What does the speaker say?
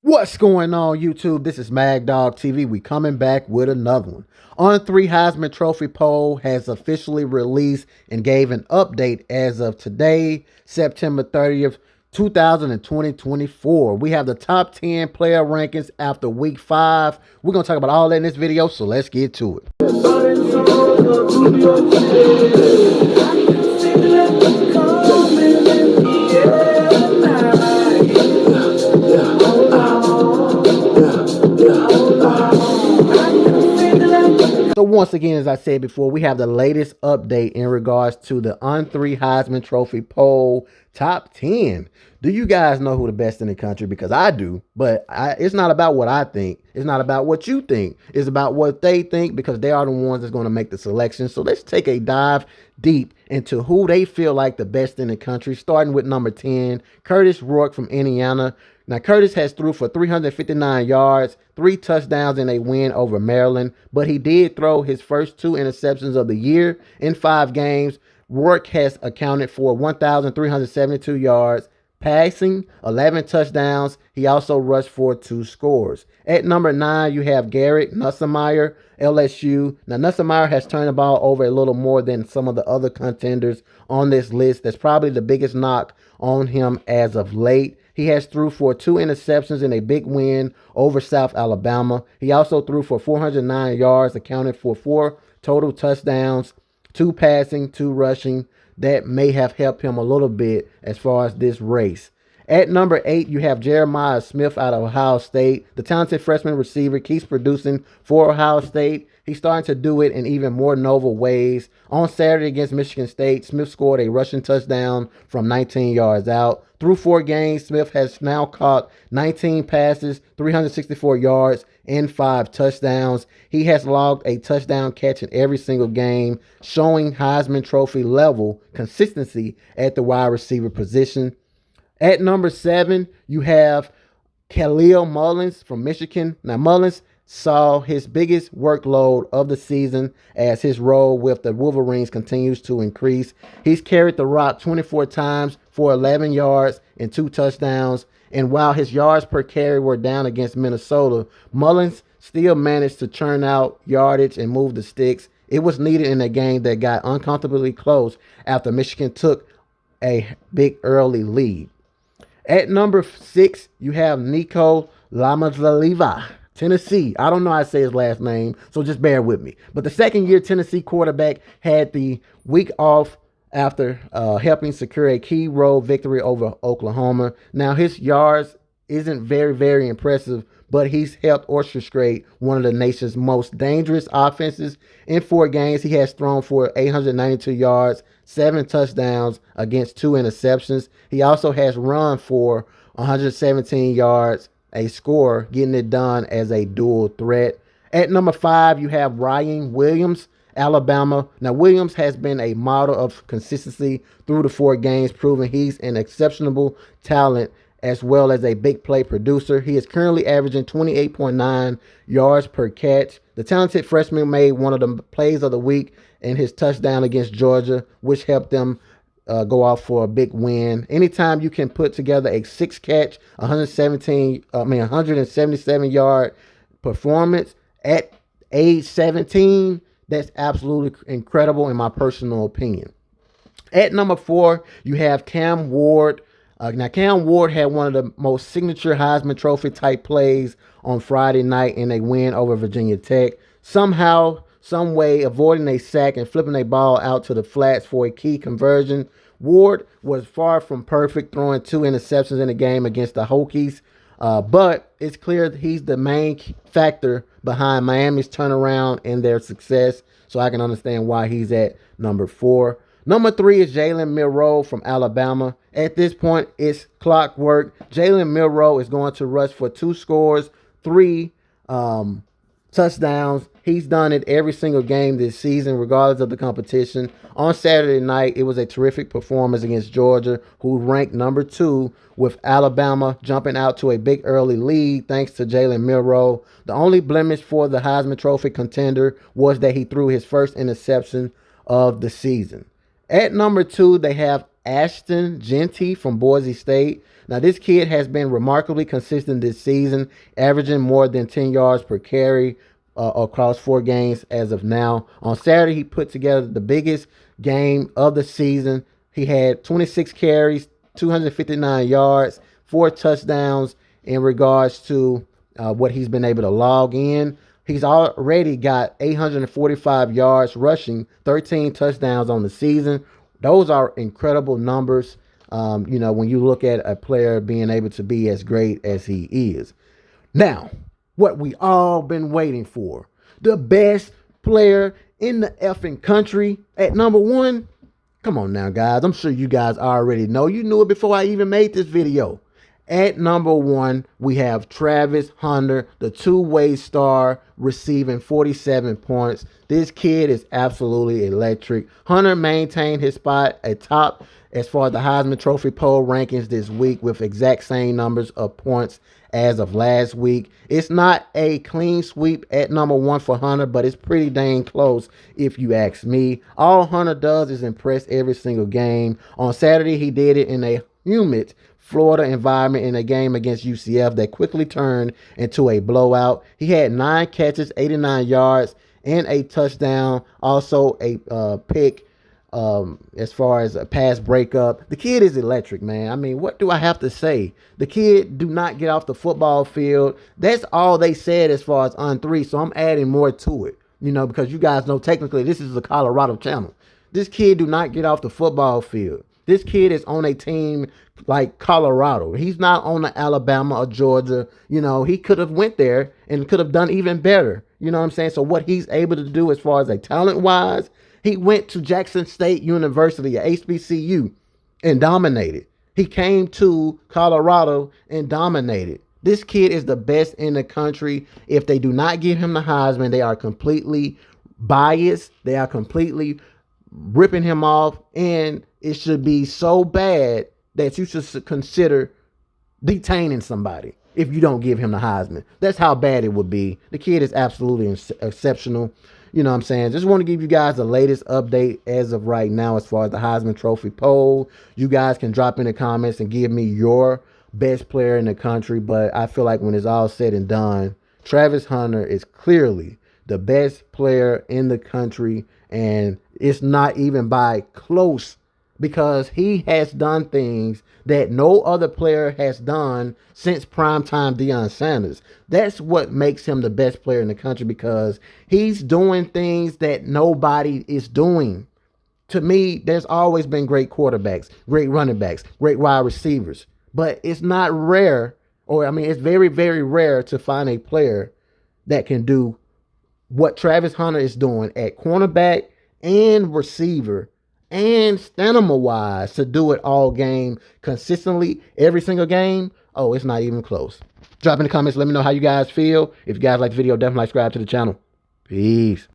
What's going on, YouTube? This is Mag Dog TV. We coming back with another one. On3 Heisman Trophy poll has officially released and gave an update as of today, September 30th, 2024. We have the top 10 player rankings after week 5. We're going to talk about all that in this video, so let's get to it. So once again, as I said before, we have the latest update in regards to the On3 Heisman Trophy poll top 10. Do you guys know who the best in the country? Because I do, but it's not about what I think. It's not about what you think. It's about what they think, because they are the ones that's going to make the selection. So let's take a dive deep into who they feel like the best in the country, starting with number 10, Curtis Rourke from Indiana. Now, Curtis has threw for 359 yards, 3 touchdowns, and a win over Maryland, but he did throw his first 2 interceptions of the year in 5 games. Rourke has accounted for 1,372 yards, passing, 11 touchdowns. He also rushed for 2 scores. At number 9, you have Garrett Nussmeier, LSU. Now, Nussmeier has turned the ball over a little more than some of the other contenders on this list. That's probably the biggest knock on him as of late. He has threw for 2 interceptions in a big win over South Alabama. He also threw for 409 yards, accounted for 4 total touchdowns, 2 passing, 2 rushing. That may have helped him a little bit as far as this race. At number 8, you have Jeremiah Smith out of Ohio State. The talented freshman receiver keeps producing for Ohio State. He's starting to do it in even more novel ways. On Saturday against Michigan State, Smith scored a rushing touchdown from 19 yards out. Through 4 games, Smith has now caught 19 passes, 364 yards, and 5 touchdowns. He has logged a touchdown catch in every single game, showing Heisman Trophy level consistency at the wide receiver position. At number 7, you have Khalil Mullins from Michigan. Now, Mullins saw his biggest workload of the season as his role with the Wolverines continues to increase. He's carried the rock 24 times for 11 yards and 2 touchdowns. And while his yards per carry were down against Minnesota, Mullins still managed to churn out yardage and move the sticks. It was needed in a game that got uncomfortably close after Michigan took a big early lead. At number 6, you have Nico Lamazaliva, Tennessee. I don't know how to say his last name, so just bear with me. But the second-year Tennessee quarterback had the week off after helping secure a key road victory over Oklahoma. Now, his yards isn't very impressive, but he's helped orchestrate one of the nation's most dangerous offenses. In 4 games, he has thrown for 892 yards, 7 touchdowns against 2 interceptions. He also has run for 117 yards, a score, getting it done as a dual threat. At number 5, you have Ryan Williams, Alabama. Now, Williams has been a model of consistency through the 4 games, proving he's an exceptional talent as well as a big play producer. He is currently averaging 28.9 yards per catch. The talented freshman made one of the plays of the week in his touchdown against Georgia, which helped them go off for a big win. Anytime you can put together a 6-catch, 177-yard performance at age 17, that's absolutely incredible in my personal opinion. At number 4, you have Cam Ward. Now, Cam Ward had one of the most signature Heisman Trophy type plays on Friday night in a win over Virginia Tech. Somehow, some way, avoiding a sack and flipping a ball out to the flats for a key conversion. Ward was far from perfect, throwing 2 interceptions in the game against the Hokies. But it's clear that he's the main factor behind Miami's turnaround and their success. So I can understand why he's at number 4. Number 3 is Jalen Milroe from Alabama. At this point, it's clockwork. Jalen Milroe is going to rush for 2 scores, 3 touchdowns. He's done it every single game this season, regardless of the competition. On Saturday night, it was a terrific performance against Georgia, who ranked number 2, with Alabama jumping out to a big early lead thanks to Jalen Milroe. The only blemish for the Heisman Trophy contender was that he threw his first interception of the season. At number 2, they have Ashton Genty from Boise State. Now, this kid has been remarkably consistent this season, averaging more than 10 yards per carry across 4 games as of now. On Saturday, he put together the biggest game of the season. He had 26 carries, 259 yards, 4 touchdowns in regards to what he's been able to log in. He's already got 845 yards rushing, 13 touchdowns on the season. Those are incredible numbers, when you look at a player being able to be as great as he is. Now, what we all been waiting for, the best player in the effing country at number 1. Come on now, guys. I'm sure you guys already know. You knew it before I even made this video. At number 1, we have Travis Hunter, the two-way star, receiving 47 points. This kid is absolutely electric. Hunter maintained his spot atop as far as the Heisman Trophy poll rankings this week with exact same numbers of points as of last week. It's not a clean sweep at number 1 for Hunter, but it's pretty dang close if you ask me. All Hunter does is impress every single game. On Saturday, he did it in a humid Florida environment in a game against UCF that quickly turned into a blowout. He had 9 catches, 89 yards, and a touchdown. Also a pick as far as a pass breakup. The kid is electric, man. I mean, what do I have to say? The kid do not get off the football field. That's all they said as far as on 3, so I'm adding more to it, because you guys know technically this is a Colorado channel. This kid do not get off the football field. This kid is on a team like Colorado. He's not on the Alabama or Georgia. He could have went there and could have done even better. You know what I'm saying? So what he's able to do as far as a talent-wise, he went to Jackson State University, a HBCU, and dominated. He came to Colorado and dominated. This kid is the best in the country. If they do not give him the Heisman, they are completely biased. They are completely ripping him off, and it should be so bad that you should consider detaining somebody if you don't give him the Heisman. That's how bad it would be. The kid is absolutely exceptional. You know what I'm saying? Just want to give you guys the latest update as of right now as far as the Heisman Trophy poll. You guys can drop in the comments and give me your best player in the country, but I feel like when it's all said and done, Travis Hunter is clearly the best player in the country, and it's not even by close, because he has done things that no other player has done since primetime Deion Sanders. That's what makes him the best player in the country, because he's doing things that nobody is doing. To me, there's always been great quarterbacks, great running backs, great wide receivers, but it's not rare, it's very, very rare to find a player that can do what Travis Hunter is doing at cornerback and receiver and stamina-wise, to do it all game consistently every single game. Oh, it's not even close. Drop in the comments. Let me know how you guys feel. If you guys like the video, definitely subscribe to the channel. Peace.